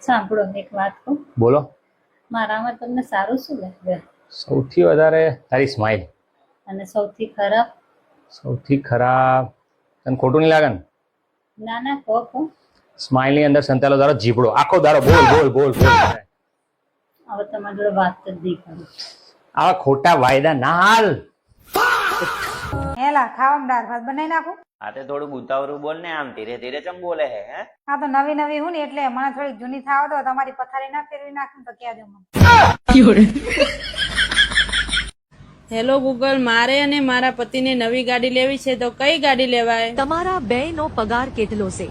સાંભળો એક વાત કહું. બોલો. મારામાં તમને સારું શું લાગે? સૌથી વધારે તારી સ્માઇલ. અને સૌથી ખરાબ? સૌથી ખરાબ તને ખોટું નહીં લાગે ને? ના ના કહો. સ્માઇલ ની અંદર સંતાયેલો તારો જીભડો આખો દારો બોલ બોલ બોલ બોલ. હવે તમારી જોડે વાત જ નહીં કરું. આવા ખોટા વાયદા ના હાલ. હેલા ખાવામાં દાળ ભાત બનાવી નાખું. આ તે થોડું ઉતાવળું બોલ ને, આમ ધીરે ધીરે ચમ બોલે હે? હા તો નવી નવી હું ને એટલે મને થોડી જૂની થાવ તો તમારી પથારી ના ફેરવી નાખું તો કહેજો મને. હેલો ગૂગલ, મારે અને મારા પતિને નવી ગાડી લેવી છે તો કઈ ગાડી લેવાય? તમારા બેયનો પગાર કેટલો છે?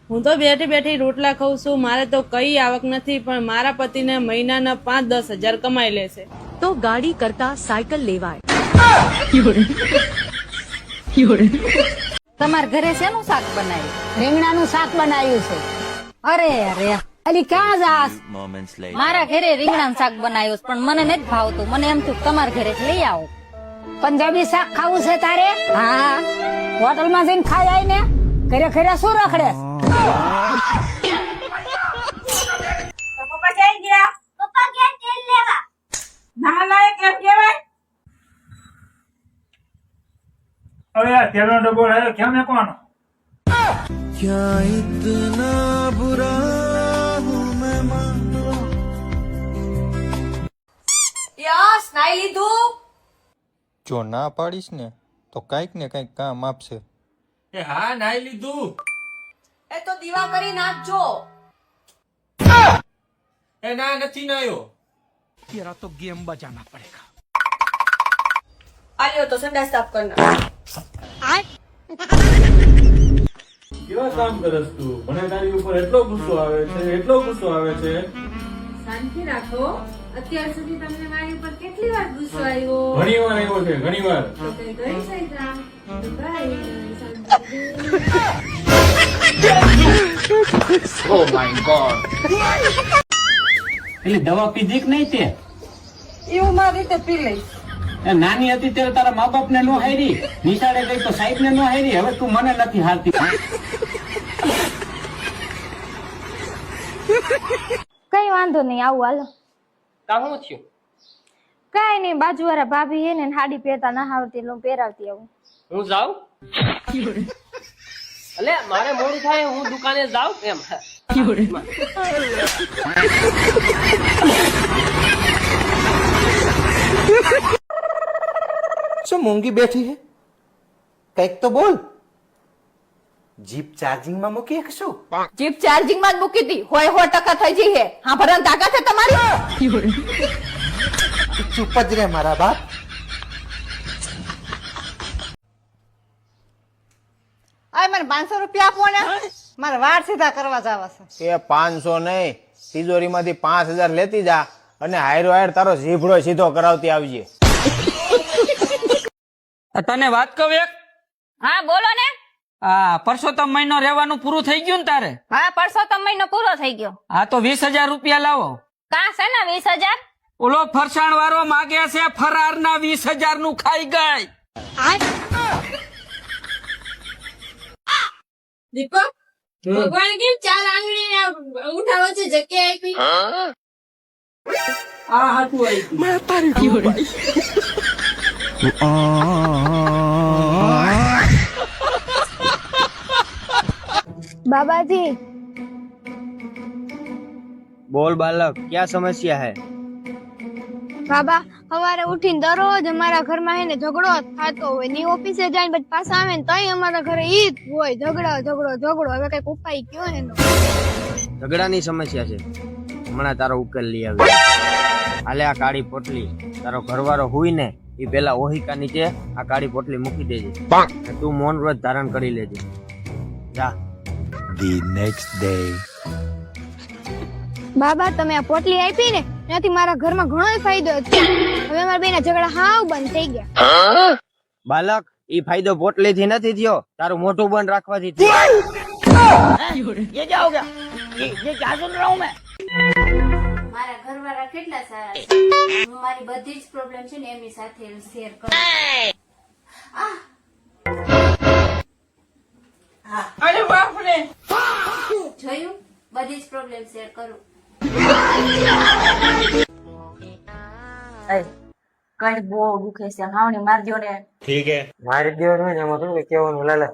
હું તો બેઠી બેઠી રોટલા ખાઉં છું, મારે તો કઈ આવક નથી, પણ મારા પતિને મહિનાના 5-10 હજાર કમાઈ લે છે. તો ગાડી કરતા સાયકલ લેવાય. તમારા ઘરે શેનું શાક બનાવ્યું? રીંગણાનું શાક બનાવ્યું છે. અરે અરે અલી ક્યાં જાસ? મારા ઘરે રીંગણાનું શાક બનાવ્યું છે, પણ મને નથી ભાવતું. મને એમ થયું તમારા ઘરે લઈ આવો. પંજાબી શાક ખાવું છે તારે? હા, હોટલમાં જઈને ખાઈ આય ને. ઘરે ઘરે શું રખડે? પપ્પા ક્યાં ગયા? પપ્પા ગયા તેલ લેવા. ના લાય કેમ કહેવાય? હવે આ તેલનો ડબ્બો લાવ્યો ક્યાં મેકવાનો? યસ નાઈ લીધું. જો ના પાડીશ ને તો કઈક ને કઈક કામ આપશે. એ હા નાઈ લીધું. એ તો દીવા કરી નાખજો. એ ના નથી નાયો. આલ્યો તો સંડાસ સાફ કરના. કેવા કામ કરસ તું? મને તારી ઉપર એટલો ગુસ્સો આવે છે, એટલો ગુસ્સો આવે છે. શાંતિ રાખો. અત્યાર સુધી તમને મારી ઉપર કેટલી વાર ગુસ્સો આવ્યો? ઘણી વાર આવ્યો છે, ઘણી વાર. તો કઈ ગઈ સૈતા તો કઈ ઓ માય ગોડ. એટલે દવા પીધી કે નહીં તે? એવું મારી રીતે પી લઈશ. નાની હતી ત્યારે તારા મા બાપ ને નો હારી, નિશાળે ગઈ તો સાહેબ ને નો હારી, હવે તું મને નથી હારતી. કઈ વાંધો નહીં, આવું હાલો. શું થયું? કઈ નહીં, બાજુ વાળા ભાભી હે ને સાડી પહેરતા ના આવડતી એટલે હું પહેરાવતી આવું. હું જાઉં? એટલે મારે મોડું થાય, હું દુકાને જાઉં એમ. શું મૂંગી બેઠી હે? કઈક તો બોલ. જીપ ચાર્જિંગ માં મૂકી કે શું? જીપ ચાર્જિંગ માં જ મૂકી હતી. હોય 100% થઈ જઈ હે. હા ભરણ તાકાત છે તમારી? ચૂપ જ રે મારા બાપ. આય મને 500 રૂપિયા આપો ને. મારે વાળ સીધા કરવા જવા છે. એ 500 નહીં, તિજોરીમાંથી 5000 લેતી જા અને હાયરો હાયર તારો જીભડો સીધો કરાવતી આવજે. તને વાત કહું એક? હા બોલો ને. આ પરસોત્તમ મહિનો રહેવાનું પૂરું થઈ ગયું ને તારે? હા પરસોત્તમ મહિનો પૂરો થઈ ગયો. હા તો 20,000 રૂપિયા લાવો. કા છે ને 20,000? ઓલો ફરસાણ વાળો માગે છે ફરાર ના 20,000 નું ખાઈ ગઈ. દીપક, ભગવાન કેમ 4 આંગળી ઉઠાવો છે જગ્યા આપી? આ હાટું આવી. બાબાજી બોલ બાલક, क्या समस्या है? બાબા, સવારે ઉઠીને દરરોજ અમારા ઘરમાં હે ને ઝઘડો થતો હોય. ની ઓફિસે જઈને પછી પાછા આવે ને તોય અમારા ઘરે ઈ જ હોય, ઝઘડો ઝઘડો ઝઘડો. હવે કઈક ઉપાય કયો એનો? ઝઘડાની સમસ્યા છે, હમણાં તારો ઉકેલ લઈ આવી. હાલે આ કાળી પોટલી તારો ઘરવાળો હોય ને એ પેલા ઓહિકા નીચે આ કાળી પોટલી મૂકી દેજે. તું મૌન વ્રત ધારણ કરી લેજે. જા. The next day. બાબા, તમે આ પોટલી આપી ને ત્યાંથી મારા ઘરમાં ઘણો ફાયદો થયો. હવે અમારા બેના ઝઘડા હાવ બંધ થઈ ગયા. બાલક, ઈ ફાયદો પોટલી થી નથી થયો, તારું મોઢું બંધ રાખવાથી થયો. ये क्या हो गया? ये क्या सुन रहा हूँ मैं? મારા ઘરવાળા કેટલા સારા છે. હું મારી બધી જ પ્રોબ્લેમ છે ને એમની સાથે શેર કરું. અરે બાપ રે. જોયું? બધી જ પ્રોબ્લેમ શેર કરું. કઈ બહુ દુખે છે હાવણી મારજો ને. મારી દેવાનું હોય ને એમાં થોડું કેવાનું લાલા